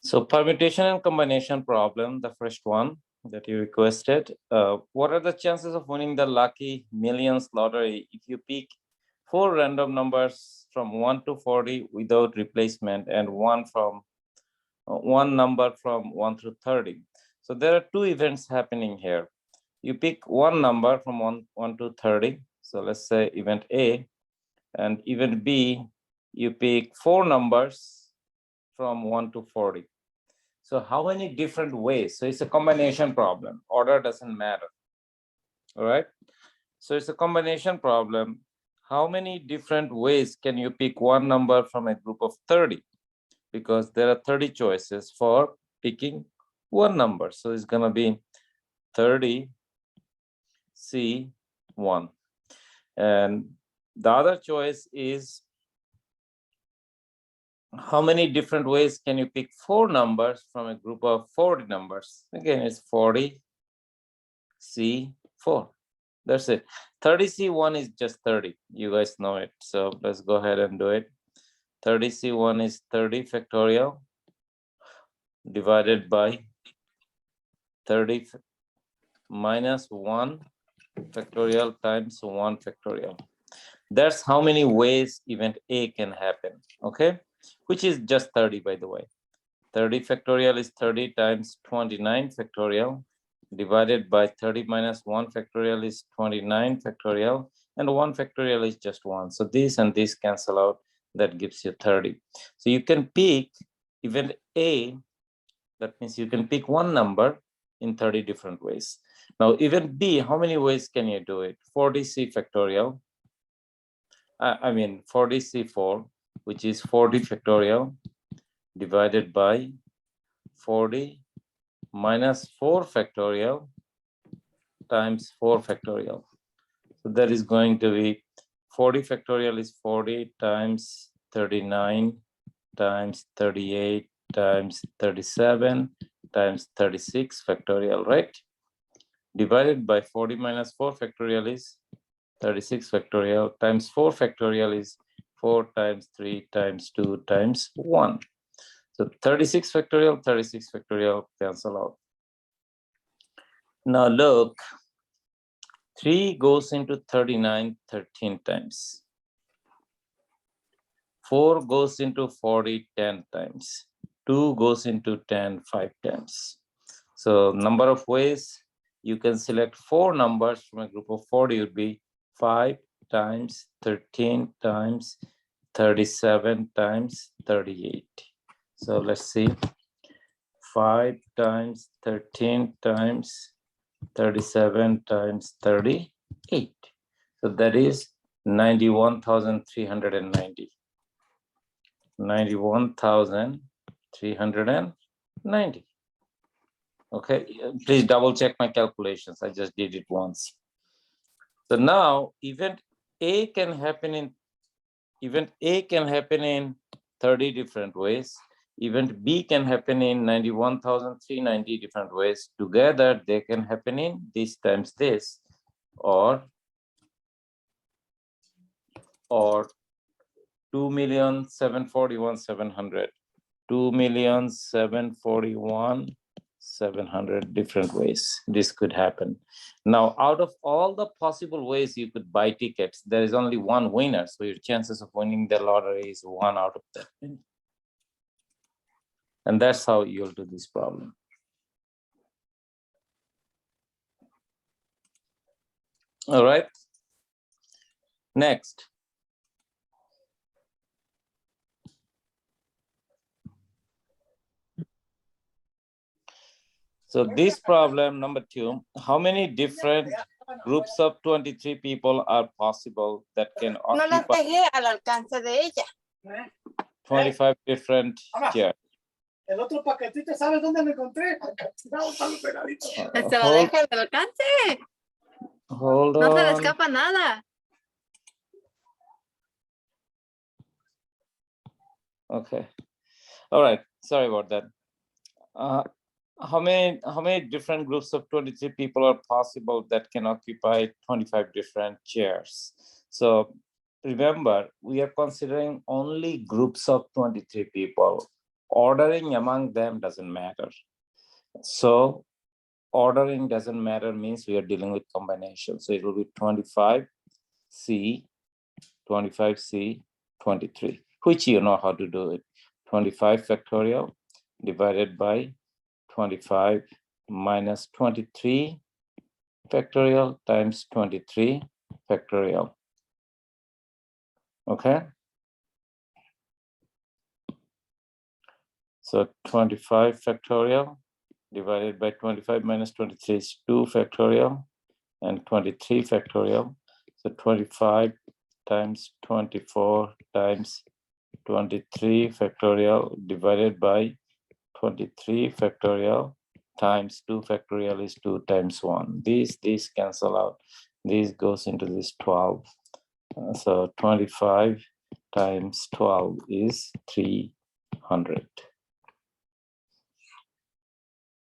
So permutation and combination problem, the first one that you requested. What are the chances of winning the lucky millions lottery if you pick 4 random numbers from 1 to 40 without replacement and one number from 1 through 30? So there are 2 events happening here. You pick one number from 1 to 30. So let's say event A, and event B, you pick 4 numbers from 1 to 40. So how many different ways? So it's a combination problem. Order doesn't matter. All right. So it's a combination problem. How many different ways can you pick one number from a group of 30? Because there are 30 choices for picking one number. So it's going to be 30 C1. And the other choice is how many different ways can you pick 4 numbers from a group of 40 numbers? Again, it's 40 C4. That's it. 30 C1 is just 30. You guys know it. So let's go ahead and do it. 30 C1 is 30 factorial divided by 30 minus 1 factorial times 1 factorial. That's how many ways event A can happen, okay? Which is just 30, by the way. 30 factorial is 30 times 29 factorial divided by 30 minus 1 factorial is 29 factorial, and 1 factorial is just 1. So this and this cancel out. That gives you 30. So you can pick event A. That means you can pick one number in 30 different ways. Now, event B, how many ways can you do it? 40C factorial. 40C4, which is 40 factorial divided by 40 minus 4 factorial times 4 factorial. So that is going to be 40 factorial is 40 times 39 times 38 times 37 times 36 factorial, right? Divided by 40 minus 4 factorial is 36 factorial times 4 factorial is 4 times 3 times 2 times 1. So 36 factorial cancel out. Now look, 3 goes into 39 13 times. 4 goes into 40 10 times. 2 goes into 10 5 times. So number of ways you can select 4 numbers from a group of 40 would be 5 times 13 times 37 times 38. So let's see, 5 times 13 times 37 times 38. So that is 91,390. 91,390. Okay, please double check my calculations. I just did it once. So now event A can happen in 30 different ways. Event B can happen in 91,390 different ways. Together, they can happen in this times this, or 2,741,700. 2,741,700 different ways this could happen. Now, out of all the possible ways you could buy tickets, there is only one winner. So your chances of winning the lottery is 1 out of that. And that's how you'll do this problem. All right. Next. So this problem, number 2, how many different groups of 23 people are possible that can occupy 25 different chairs? El otro paquetito, ¿sabes dónde lo encontré? No, está pegadito. Se lo deja al alcance. Hold on. No se le escapa nada. Okay. All right. Sorry about that. How many different groups of 23 people are possible that can occupy 25 different chairs? So remember, we are considering only groups of 23 people. ordering among them doesn't matter. So ordering doesn't matter means we are dealing with combination. So it will be 25C, 25C, 23, which you know how to do it. 25 factorial divided by 25 minus 23 factorial times 23 factorial. Okay. So 25 factorial divided by 25 minus 23 is 2 factorial and 23 factorial. So 25 times 24 times 23 factorial divided by 23 factorial times 2 factorial is 2 times 1. These cancel out. This goes into this 12. So 25 times 12 is 300.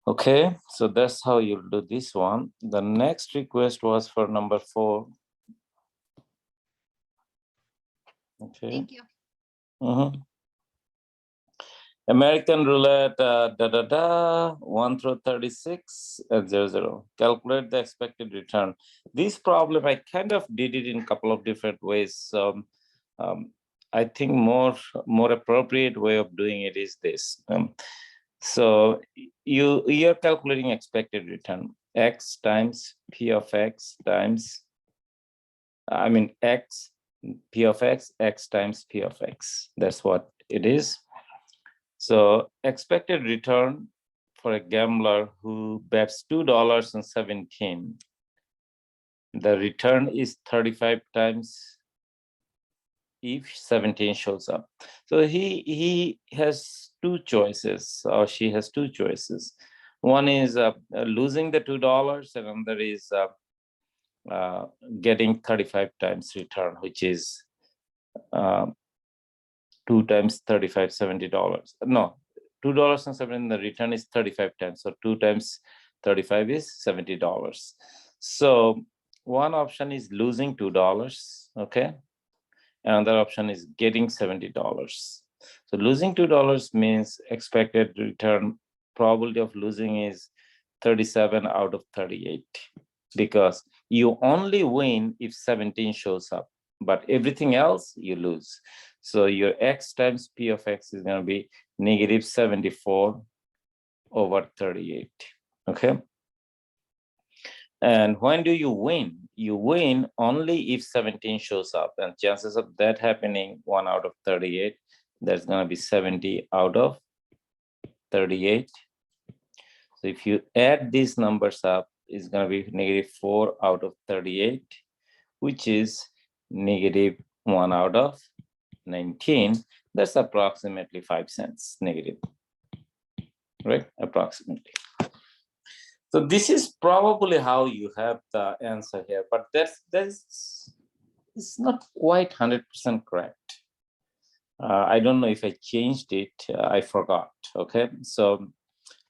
Okay, so that's how you'll do this one. The next request was for number 4. Okay. Thank you. American roulette, 1 through 36 and 00. Calculate the expected return. This problem, I kind of did it in a couple of different ways. I think more appropriate way of doing it is this. So you're calculating expected return, x times p of x times, x, p of x, x times p of x. That's what it is. So expected return for a gambler who bets $2.17, the return is 35 times if 17 shows up. So he has two choices, or she has two choices. One is losing the $2, and another is getting 35 times return, which is 2 times 35, $70. No, $2.70, the return is 35 times. So 2 times 35 is $70. So one option is losing $2, okay? Another option is getting $70. So losing $2 means expected return probability of losing is 37 out of 38, because you only win if 17 shows up, but everything else you lose. So your x times p of x is going to be negative 74 over 38, okay? And when do you win? You win only if 17 shows up, and chances of that happening 1 out of 38, that's going to be 70 out of 38. So if you add these numbers up, it's going to be negative 4 out of 38, which is negative 1 out of 19. That's approximately 5 cents negative, right? Approximately. So this is probably how you have the answer here, but that's it's not quite 100% correct. I don't know if I changed it. I forgot. Okay, so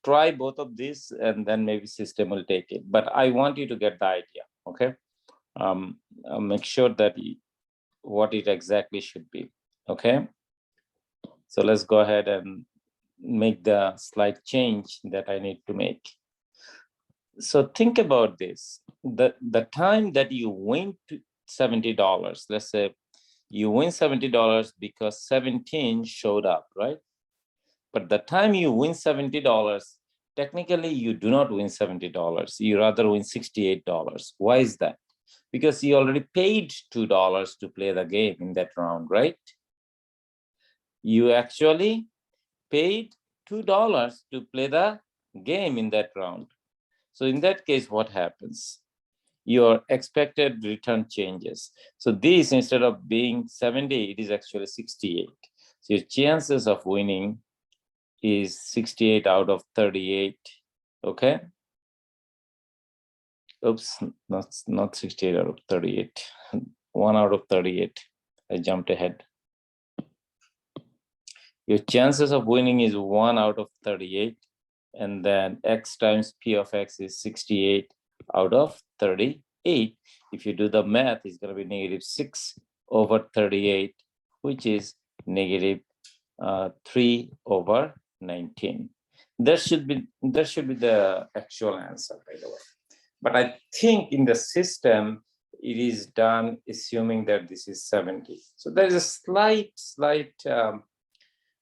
try both of these, and then maybe system will take it. But I want you to get the idea. Okay, make sure that what it exactly should be. Okay, so let's go ahead and make the slight change that I need to make. So think about this. The time that you win $70, let's say you win $70 because 17 showed up, right? But the time you win $70, technically you do not win $70. You rather win $68. Why is that? Because you already paid $2 to play the game in that round, right? You actually paid $2 to play the game in that round. So in that case, what happens? Your expected return changes. So this, instead of being 70, it is actually 68. So your chances of winning is 68 out of 38, okay? Oops, not 68 out of 38, 1 out of 38. I jumped ahead. Your chances of winning is 1 out of 38, and then x times p of x is 68 out of 38. If you do the math, it's going to be negative 6 over 38, which is negative 3 over 19. That should be the actual answer, by the way. But I think in the system, it is done assuming that this is 70. So there's a slight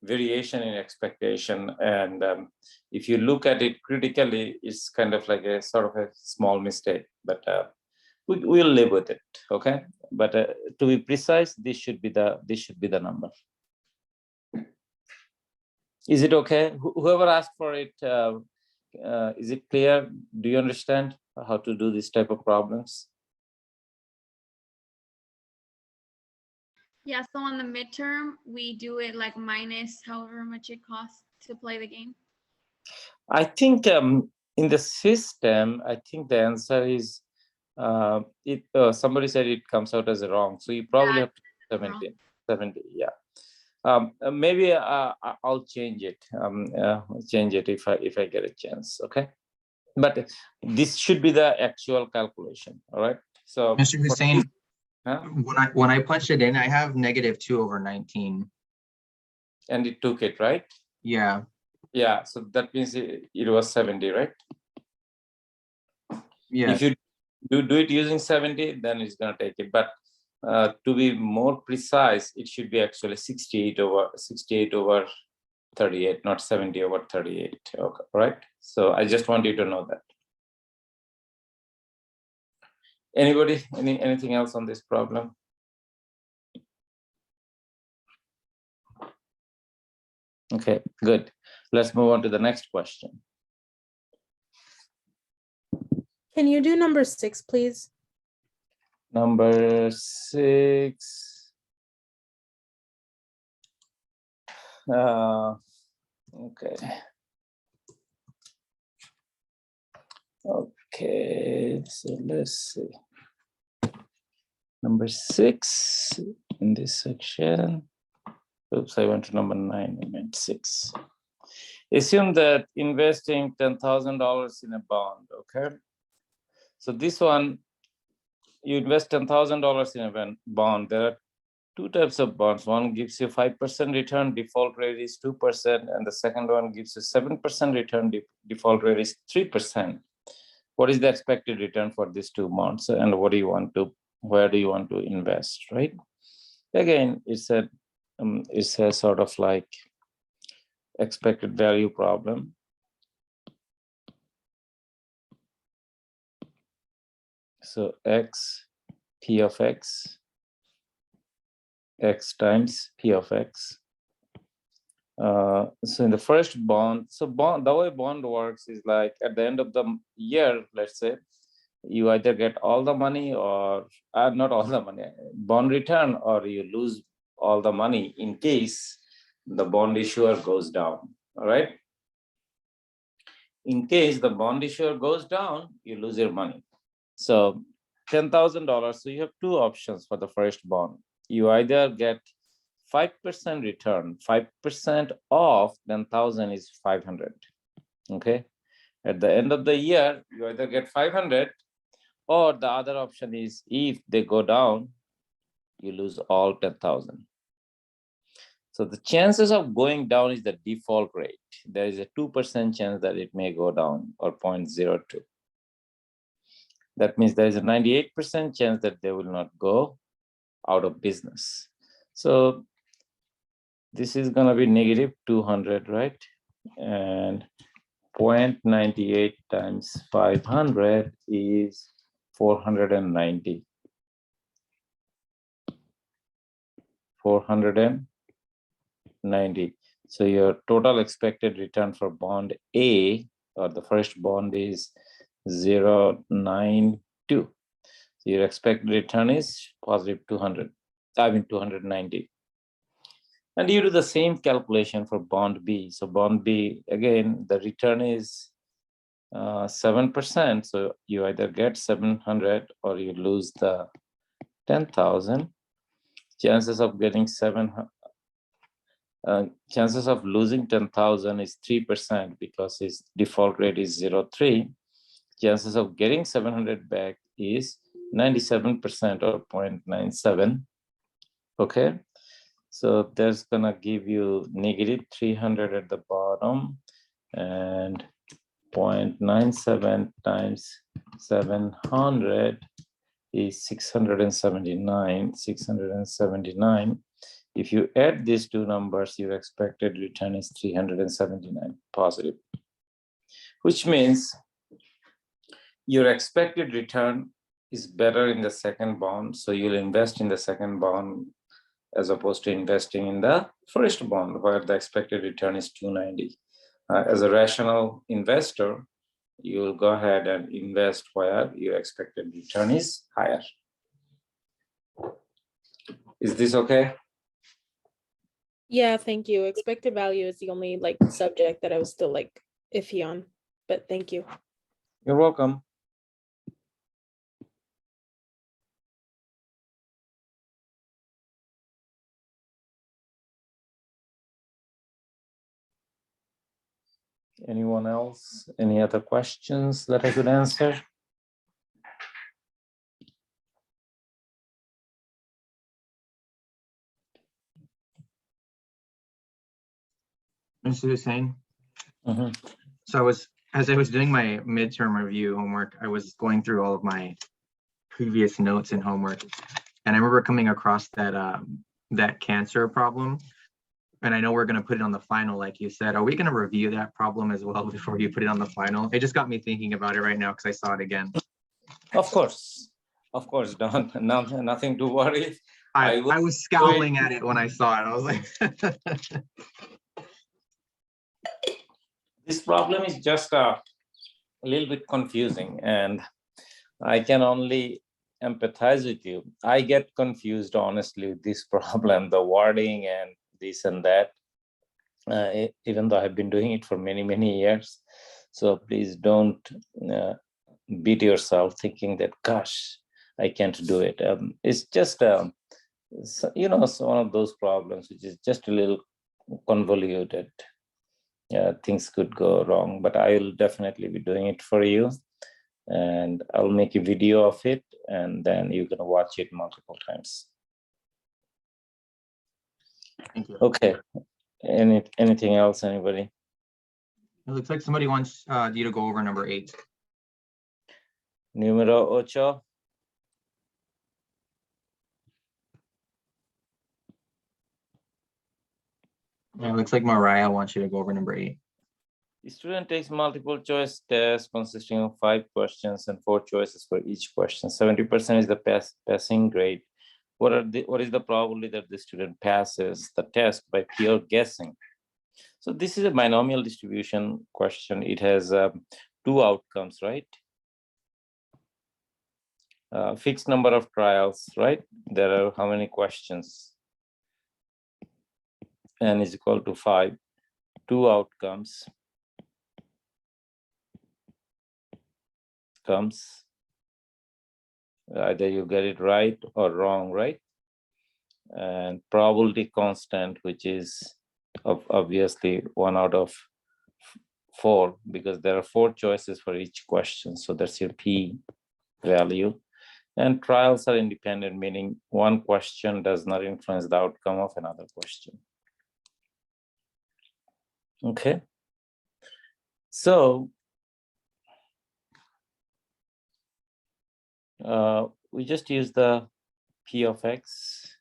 variation in expectation. And if you look at it critically, it's kind of like a sort of a small mistake, but we'll live with it, okay? But to be precise, this should be the number. Is it okay? Whoever asked for it, is it clear? Do you understand how to do this type of problems? Yeah, so on the midterm, we do it like minus however much it costs to play the game. I think in the system, I think the answer is somebody said it comes out as wrong. So you probably have to 70, yeah. Maybe I'll change it. Change it if I get a chance. Okay, but this should be the actual calculation. All right. So Mr. Hussain, when I punched it in, I have -2/19. And it took it, right? Yeah. Yeah. So that means it was 70, right? Yeah. If you do it using 70, then it's gonna take it. But to be more precise, it should be actually 68 over 38, not 70 over 38. Okay, right? So I just want you to know that. Anybody, anything else on this problem? Okay, good. Let's move on to the next question. Can you do number 6, please? Number 6. Okay. Okay, so let's see. Number 6 in this section. Oops, I went to number 9, I meant 6. Assume that investing $10,000 in a bond, okay? So this one, you invest $10,000 in a bond. There are two types of bonds. One gives you 5% return, default rate is 2%, and the second one gives you 7% return, default rate is 3%. What is the expected return for these two bonds, and where do you want to invest, right? Again, it's a sort of like expected value problem. So x, p of x, x times p of x. So in the first bond, the way bond works is like at the end of the year, let's say, you either get all the money or not all the money, bond return, or you lose all the money in case the bond issuer goes down. All right. In case the bond issuer goes down, you lose your money. So $10,000. So you have two options for the first bond. You either get 5% return, 5% of 10,000 is 500. Okay. At the end of the year, you either get 500, or the other option is if they go down, you lose all 10,000. So the chances of going down is the default rate. There is a 2% chance that it may go down, or 0.02. That means there is a 98% chance that they will not go out of business. So this is going to be -200, right? And 0.98 times 500 is 490. 490. So your total expected return for bond A, or the first bond, is 0.92. So your expected return is positive 290. And you do the same calculation for bond B. So bond B, again, the return is 7%. So you either get 700 or you lose the 10,000. Chances of getting chances of losing 10,000 is 3% because its default rate is 0.3. Chances of getting 700 back is 97%, or 0.97. Okay. So that's gonna give you negative 300 at the bottom, and 0.97 times 700 is 679. 679. If you add these two numbers, your expected return is 379 positive, which means your expected return is better in the second bond. So you'll invest in the second bond as opposed to investing in the first bond where the expected return is 290. As a rational investor, you'll go ahead and invest where your expected return is higher. Is this okay? Yeah, thank you. Expected value is the only like subject that I was still like iffy on, but thank you. You're welcome. Anyone else? Any other questions that I could answer? Mr. Hussein. Mhm. So as I was doing my midterm review homework, I was going through all of my previous notes and homework, and I remember coming across that cancer problem. And I know we're going to put it on the final, like you said. Are we going to review that problem as well before you put it on the final? It just got me thinking about it right now because I saw it again. Of course, Don. Nothing to worry. I was scowling at it when I saw it. I was like, This problem is just a little bit confusing, and I can only empathize with you. I get confused, honestly, with this problem, the wording and this and that, even though I've been doing it for many, many years. So please don't beat yourself thinking that, gosh, I can't do it. It's just, it's one of those problems which is just a little convoluted. Things could go wrong, but I will definitely be doing it for you. And I'll make a video of it, and then you're gonna watch it multiple times. thank you. Okay. Anything else, anybody? It looks like somebody wants you to go over number 8. Numero ocho. It looks like Mariah wants you to go over number 8. The student takes multiple choice test consisting of 5 questions and 4 choices for each question. 70% is the passing grade. What is the probability that the student passes the test by pure guessing? So this is a binomial distribution question. It has 2 outcomes, right? Fixed number of trials, right? There are how many questions? N is equal to 5. 2 outcomes. Either you get it right or wrong, right? And probability constant, which is obviously 1 out of 4, because there are 4 choices for each question. So that's your P value. And trials are independent, meaning one question does not influence the outcome of another question. Okay. So we just use the P of X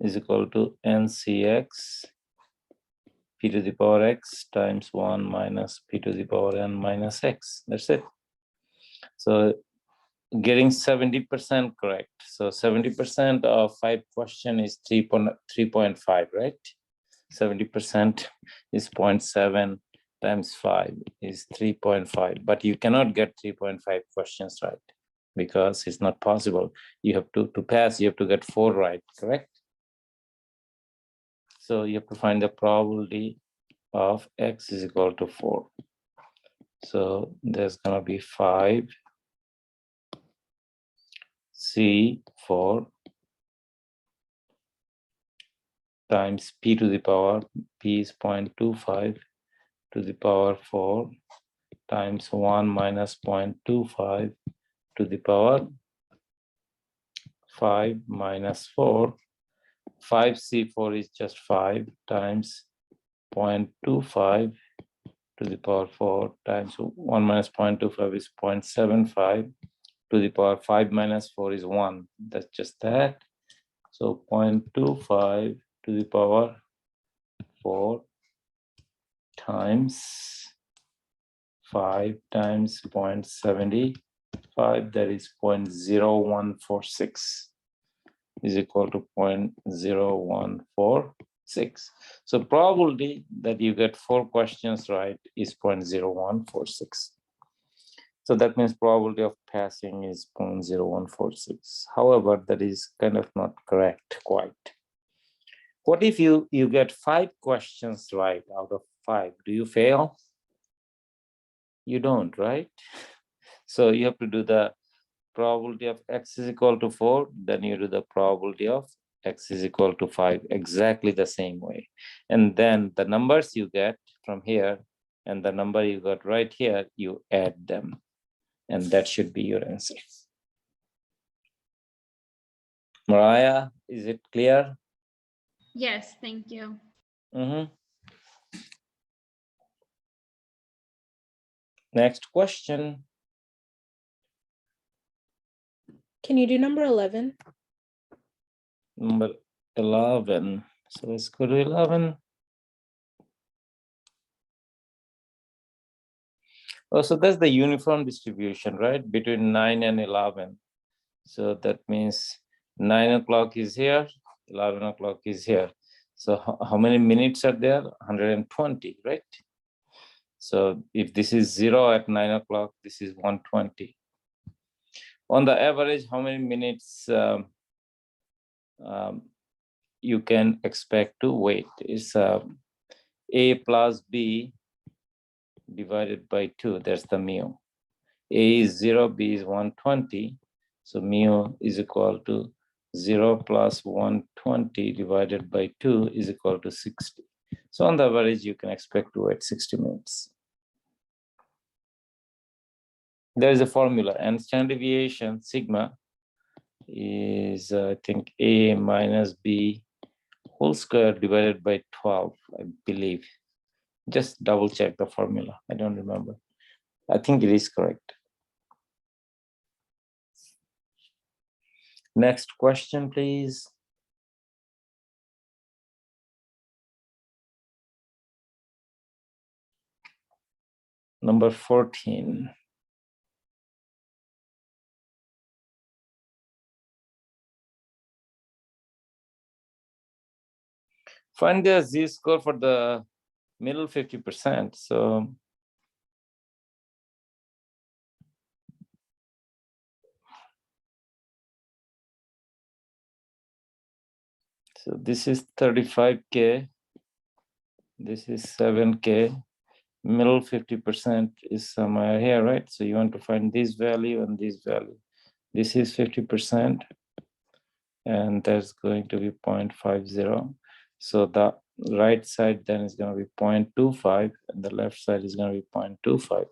is equal to NCX P to the power X times 1 minus P to the power N minus X. That's it. So getting 70% correct. So 70% of 5 question is 3.5, right? 70% is 0.7 times 5 is 3.5, but you cannot get 3.5 questions right because it's not possible. You have to pass, you have to get 4 right, correct? So you have to find the probability of X is equal to 4. So there's gonna be 5 C4 times P to the power, P is 0.25 to the power 4 times 1 minus 0.25 to the power 5 minus 4 5C4 is just 5 times 0.25 to the power 4 times 1 minus 0.25 is 0.75 to the power 5 minus 4 is 1. That's just that. So 0.25 to the power 4 times 5 times 0.75, that is 0.0146 is equal to 0.0146. So probability that you get 4 questions right is 0.0146. So that means probability of passing is 0.0146. However, that is kind of not correct quite. What if you get 5 questions right out of 5? Do you fail? You don't, right? So you have to do the probability of x is equal to 4, then you do the probability of x is equal to 5 exactly the same way. And then the numbers you get from here and the number you got right here, you add them. And that should be your answer. Mariah, is it clear? Yes, thank you. Next question. Can you do number 11? Number 11. So let's go to 11. Oh, so that's the uniform distribution, right? Between 9 and 11. So that means 9 o'clock is here, 11 o'clock is here. So how many minutes are there? 120, right? So if this is 0 at 9 o'clock, this is 120. On the average, how many minutes you can expect to wait? It's A plus B divided by 2, that's the mu. A is 0, B is 120. So mu is equal to 0 plus 120 divided by 2 is equal to 60. So on the average, you can expect to wait 60 minutes. There is a formula, and standard deviation, sigma, is I think A minus B whole square divided by 12, I believe. Just double check the formula. I don't remember. I think it is correct. Next question, please. Number 14. Find the Z-score for the middle 50%. So this is 35K. This is 7K. Middle 50% is somewhere here, right? So you want to find this value and this value. This is 50%, and that's going to be 0.50. So the right side then is going to be 0.25, and the left side is going to be 0.25.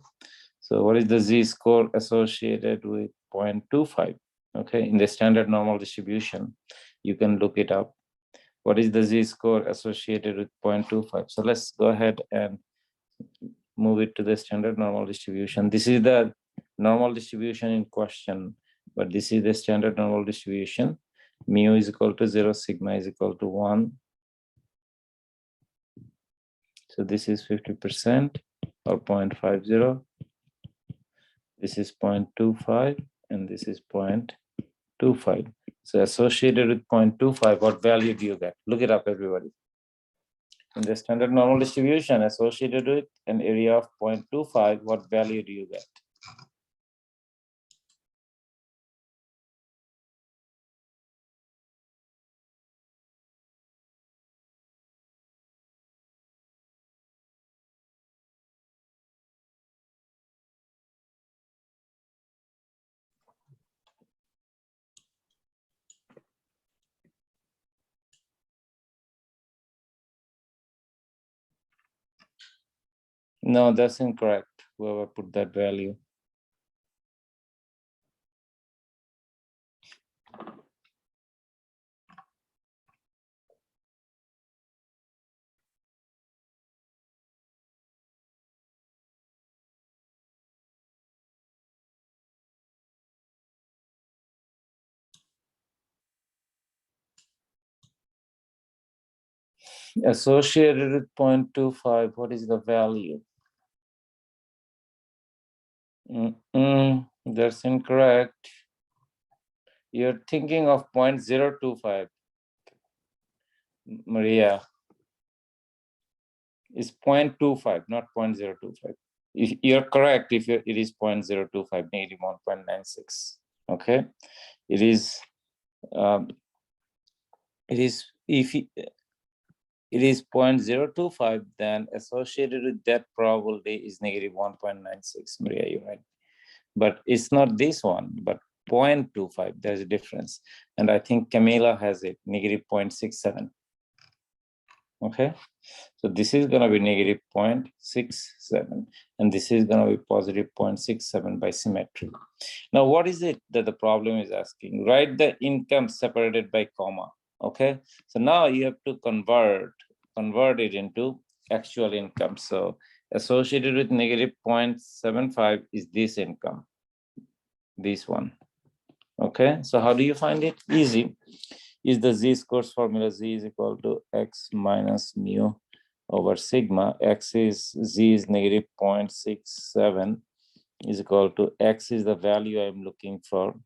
So what is the Z-score associated with 0.25? Okay, in the standard normal distribution, you can look it up. What is the Z-score associated with 0.25? So let's go ahead and move it to the standard normal distribution. This is the normal distribution in question, but this is the standard normal distribution. Mu is equal to 0, sigma is equal to 1. So this is 50% or 0.50. This is 0.25 and this is 0.25. So associated with 0.25, what value do you get? Look it up, everybody. In the standard normal distribution associated with an area of 0.25, what value do you get? No, that's incorrect. Whoever put that value. Associated with 0.25, what is the value? That's incorrect. You're thinking of 0.025. Maria, it's 0.25, not 0.025. You're correct if it is 0.025, negative 1.96. Okay, it is if it is 0.025, then associated with that probability is negative 1.96. Maria, you're right. But it's not this one, but 0.25, there's a difference. And I think Camila has it, negative 0.67. Okay, so this is going to be negative 0.67, and this is going to be positive 0.67 by symmetry. Now, what is it that the problem is asking? Write the income separated by comma. Okay, so now you have to convert it into actual income. So associated with negative 0.75 is this income, this one. Okay, so how do you find it? Easy. Is the Z-scores formula. Z is equal to X minus mu over sigma. X is, Z is negative 0.67 is equal to X is the value I'm looking for.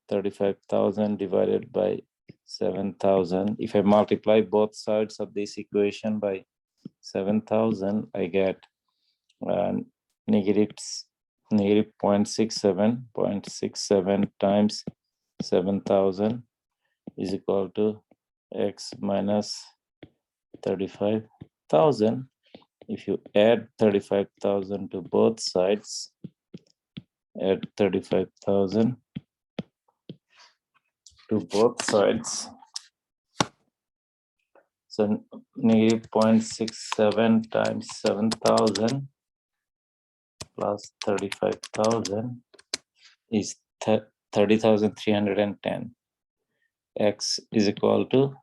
35,000 divided by 7,000. If I multiply both sides of this equation by 7,000, I get negative 0.67 times 7,000 is equal to X minus 35,000. If you add 35,000 to both sides, add 35,000 to both sides. So negative 0.67 times 7,000 plus 35,000 is 30,310. X is equal to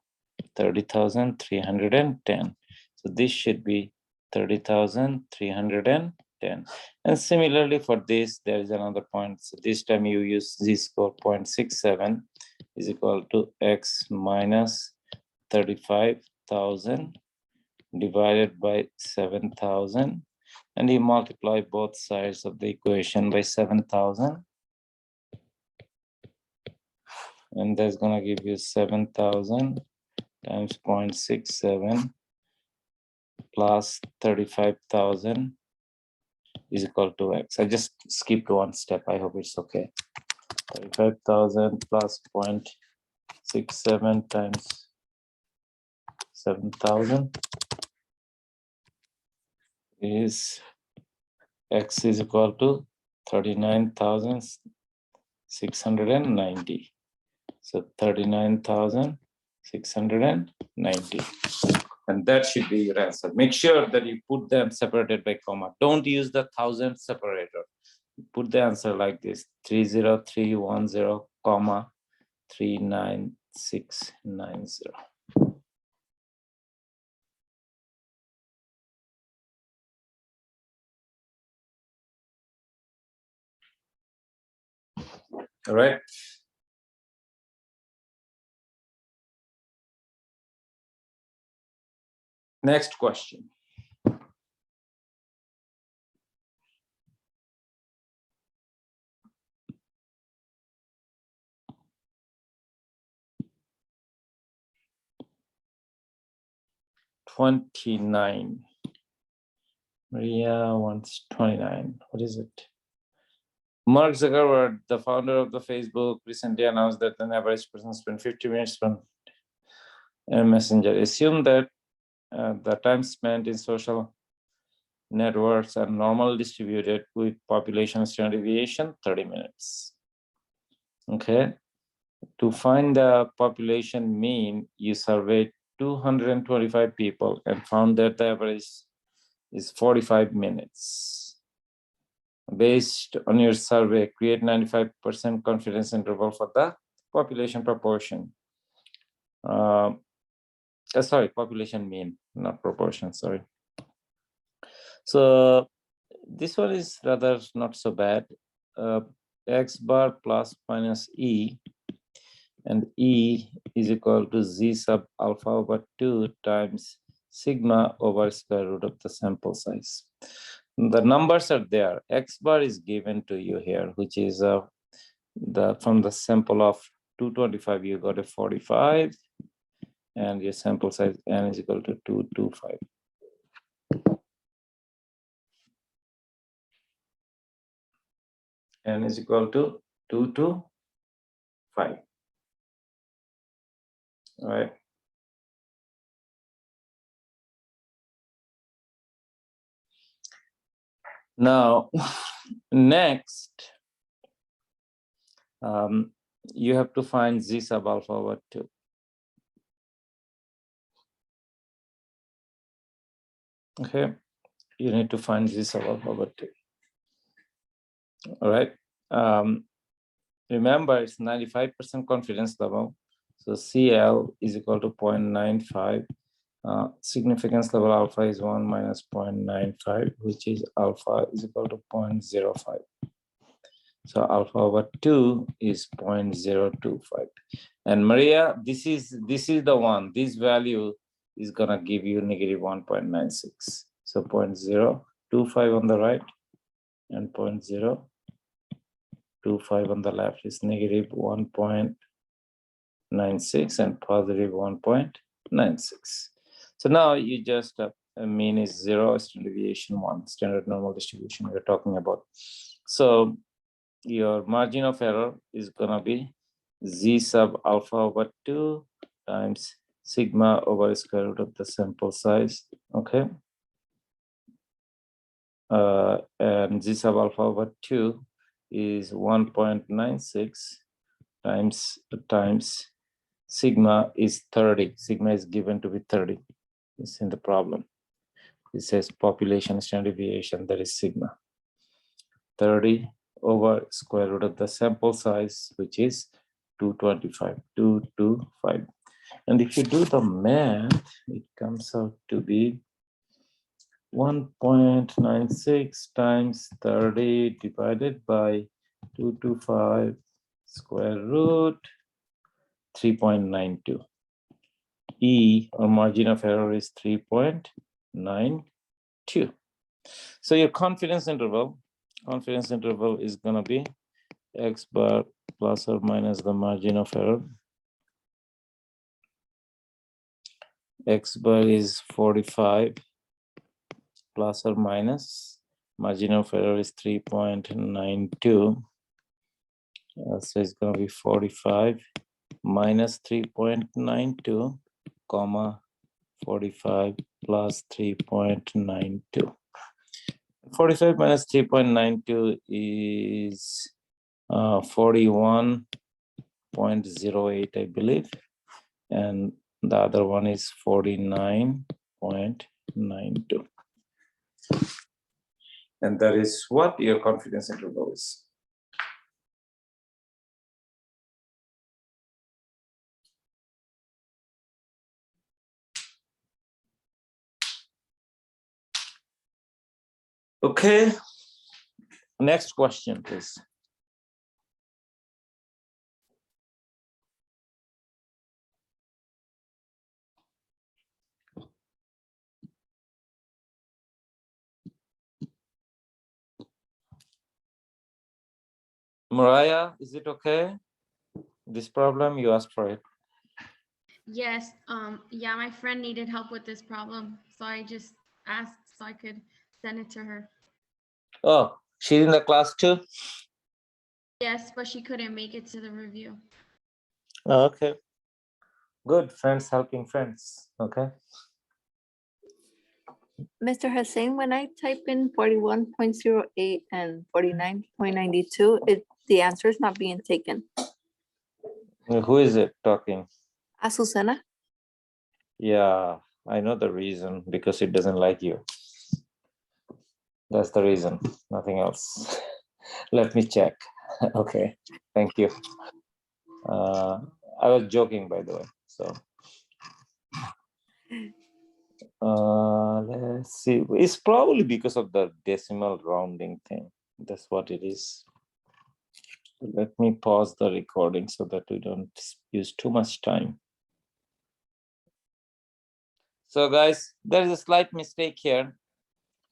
30,310. So this should be 30,310. And similarly for this, there is another point. So this time you use Z-score 0.67 is equal to X minus 35,000 divided by 7,000. And you multiply both sides of the equation by 7,000. And that's going to give you 7,000 times 0.67 plus 35,000 is equal to X. I just skipped one step. I hope it's okay. 35,000 plus 0.67 times 7,000 is X is equal to 39,690. So 39,690. And that should be your answer. Make sure that you put them separated by comma. Don't use the 1,000 separator. Put the answer like this: 30310, comma 39690. All right. Next question. $29. Maria wants 29. What is it? Mark Zuckerberg, the founder of the Facebook, recently announced that an average person spends 50 minutes on Messenger. Assume that the time spent in social networks are normally distributed with population standard deviation 30 minutes. Okay. To find the population mean, you surveyed 225 people and found that the average is 45 minutes. Based on your survey, create 95% confidence interval for the population proportion. Sorry, population mean, not proportion, sorry. So this one is rather not so bad. X bar plus minus E. and E is equal to Z sub alpha over 2 times sigma over square root of the sample size. The numbers are there. X bar is given to you here, which is from the sample of 225, you got a 45, and your sample size N is equal to 225. N is equal to 225. All right. Now, next, you have to find Z sub alpha over 2. Okay, you need to find Z sub alpha over 2. All right. Remember, it's 95% confidence level. So CL is equal to 0.95. Significance level alpha is 1 minus 0.95, which is alpha is equal to 0.05. So alpha over 2 is 0.025. And Maria, this is the one. This value is gonna give you negative 1.96. So 0.025 on the right and 0.025 on the left is negative 1.96 and positive 1.96. So now you just mean is 0, standard deviation 1, standard normal distribution we're talking about. So your margin of error is gonna be Z sub alpha over 2 times sigma over square root of the sample size, okay? And Z sub alpha over 2 is 1.96 times sigma is 30. Sigma is given to be 30. It's in the problem. It says population standard deviation, that is sigma. 30 over square root of the sample size, which is 225. And if you do the math, it comes out to be 1.96 times 30 divided by 225 square root 3.92. E, or margin of error, is 3.92. So your confidence interval is going to be X bar plus or minus the margin of error. X bar is 45 plus or minus margin of error is 3.92. So it's going to be 45 minus 3.92 comma 45 plus 3.92. 45 minus 3.92 is 41.08, I believe, and the other one is 49.92. And that is what your confidence interval is. Okay, next question, please. Mariah, is it okay? This problem, you asked for it. Yes, yeah, my friend needed help with this problem, so I just asked so I could send it to her. Oh, she's in the class too? Yes, but she couldn't make it to the review. Oh, okay. Good, friends helping friends, okay? Mr. Hussein, when I type in 41.08 and 49.92, the answer is not being taken. Who is it talking? Azucena? Yeah, I know the reason, because it doesn't like you. That's the reason, nothing else. Let me check. Okay, thank you. I was joking, by the way, so. Let's see, it's probably because of the decimal rounding thing. That's what it is. Let me pause the recording so that we don't use too much time. So guys, there is a slight mistake here.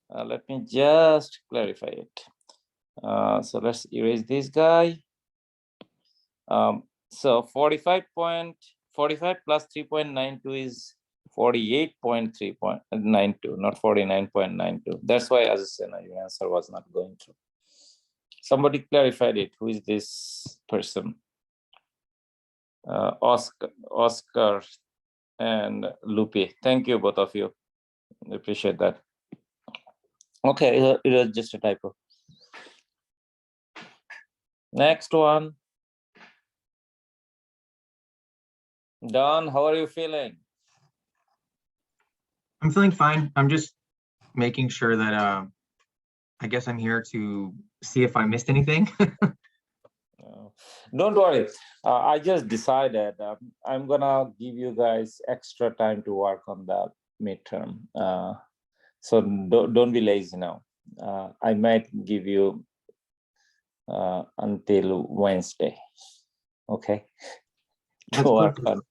Let me just clarify it. So let's erase this guy. So 45 plus 3.92 is 48.3.92, not 49.92. That's why Azucena, your answer was not going through. Somebody clarified it. Who is this person? Oscar and Lupe. Thank you, both of you. I appreciate that. Okay, it was just a typo. Next one. Don, how are you feeling? I'm feeling fine. I'm just making sure that I guess I'm here to see if I missed anything. Don't worry. I just decided I'm gonna give you guys extra time to work on the midterm. So don't be lazy now. I might give you until Wednesday. Okay. That's To work perfect.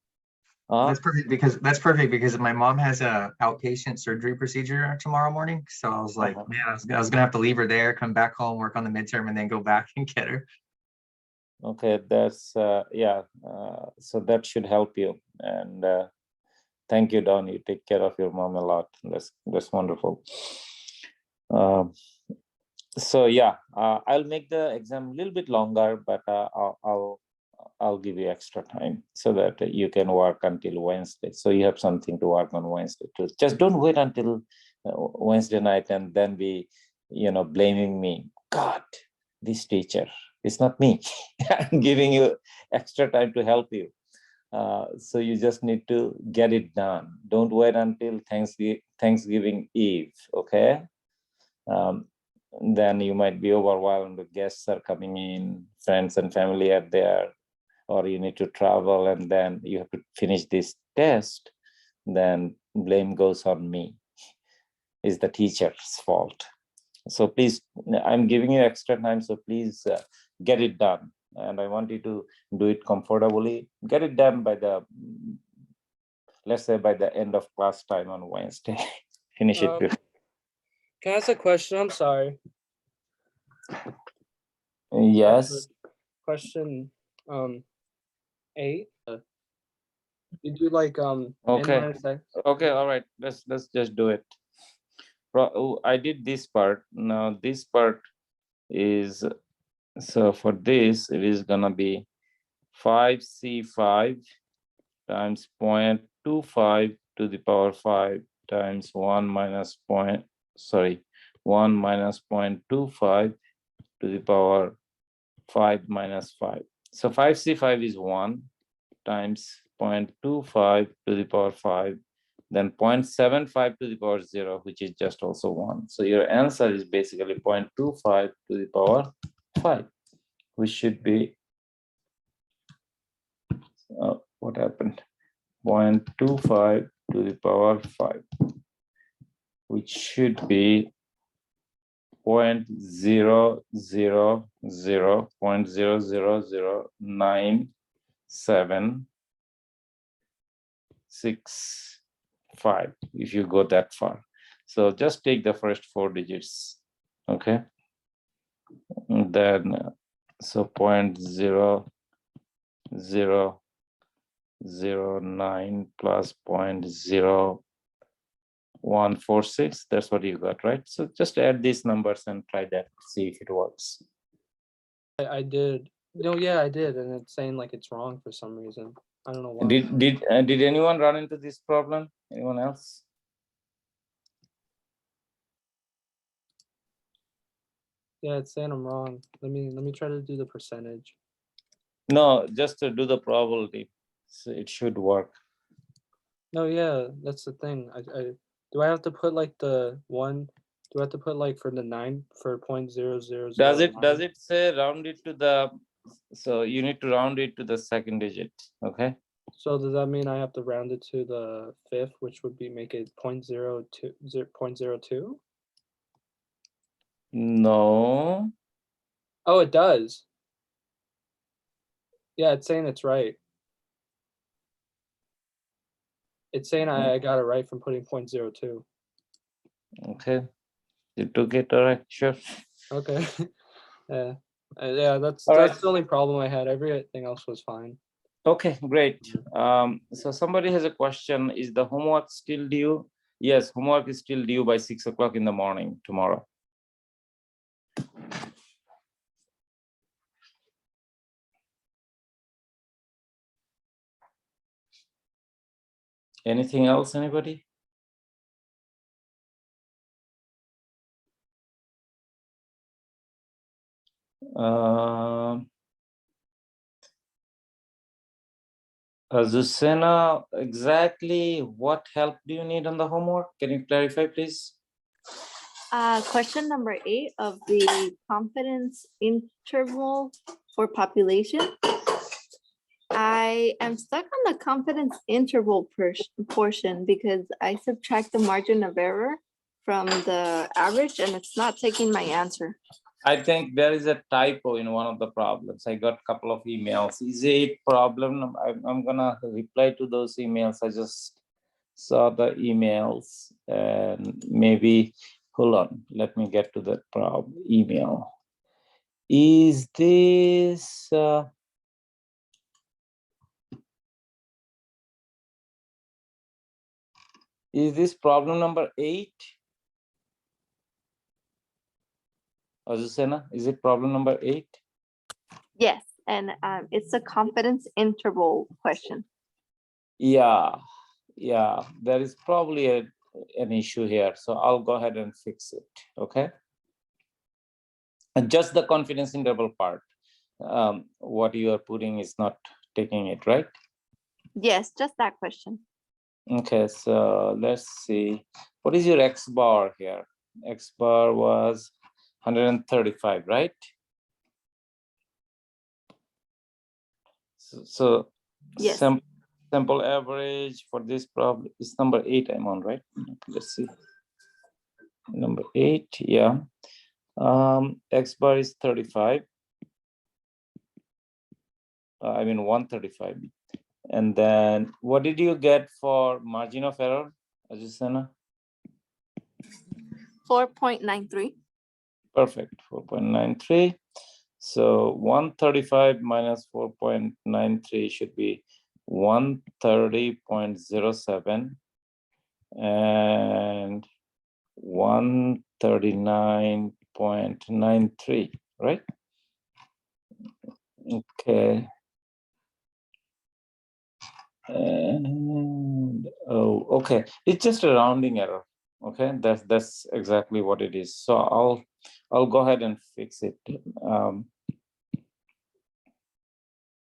on. That's perfect because my mom has a outpatient surgery procedure tomorrow morning. So I was like, man, I was gonna have to leave her there, come back home, work on the midterm, and then go back and get her. Okay, that's yeah. So that should help you. And thank you, Don. You take care of your mom a lot. That's wonderful. So yeah, I'll make the exam a little bit longer, but I'll give you extra time so that you can work until Wednesday. So you have something to work on Wednesday too. Just don't wait until Wednesday night and then be, blaming me. God, this teacher. It's not me. I'm giving you extra time to help you. So you just need to get it done. Don't wait until Thanksgiving Eve, okay? Then you might be overwhelmed. Guests are coming in, friends and family are there, or you need to travel and then you have to finish this test. Then blame goes on me. It's the teacher's fault. So please, I'm giving you extra time, so please get it done. And I want you to do it comfortably. Get it done by let's say by the end of class time on Wednesday. Finish it before. Can I ask a question? I'm sorry. Yes. Question 8. You do like Okay. N-X. Okay, all right. Let's just do it. I did this part. Now this part is, so for this, it is gonna be 5C5 times 0.25 to the power 5 times 1 minus 0.25 to the power 5 minus 5. So 5C5 is 1 times 0.25 to the power 5, then 0.75 to the power 0, which is just also 1. So your answer is basically 0.25 to the power 5, which should be, what happened? 0.25 to the power 5, which should be 0.000975 if you go that far. So just take the first 4 digits, okay? And then so 0.0009 plus 0.0146, that's what you got, right? So just add these numbers and try that, see if it works. I did. No, yeah, I did, and it's saying like it's wrong for some reason. I don't know why. Did anyone run into this problem? Anyone else? Yeah, it's saying I'm wrong. Let me try to do the percentage. No, just to do the probability. So it should work. No, yeah, that's the thing. Do I have to put like the 1? Do I have to put like for the 9 for 0.0009? Does it say round it to the, so you need to round it to the second digit, okay? So does that mean I have to round it to the 5th, which would be make it 0.02? No. Oh, it does. Yeah, it's saying it's right. It's saying I got it right from putting 0.02. Okay, you took it, all right, sure. Okay. Yeah. Yeah, that's All right. the only problem I had. Everything else was fine. Okay, great. So somebody has a question. Is the homework still due? Yes, homework is still due by 6 o'clock in the morning tomorrow. Anything else, anybody? Zusena, exactly what help do you need on the homework? Can you clarify, please? Question number 8 of the confidence interval for population. I am stuck on the confidence interval portion because I subtract the margin of error from the average and it's not taking my answer. I think there is a typo in one of the problems. I got a couple of emails. Is it problem? I'm gonna reply to those emails. I just saw the emails and maybe, hold on, let me get to that email. Is this, problem number 8? Azucena, is it problem number 8? Yes, and it's a confidence interval question. Yeah, there is probably an issue here. So I'll go ahead and fix it, okay? And just the confidence interval part, what you are putting is not taking it, right? Yes, just that question. Okay, so let's see. What is your X bar here? X bar was 135, right? So Yes. sample average for this problem is number 8 I'm on, right? Let's see. Number 8, yeah. X bar is 35. I mean 135. And then what did you get for margin of error, Azucena? 4.93. Perfect, 4.93. So 135 minus 4.93 should be 130.07 and 139.93, right? Okay. And okay, it's just a rounding error. Okay, that's exactly what it is. So I'll go ahead and fix it.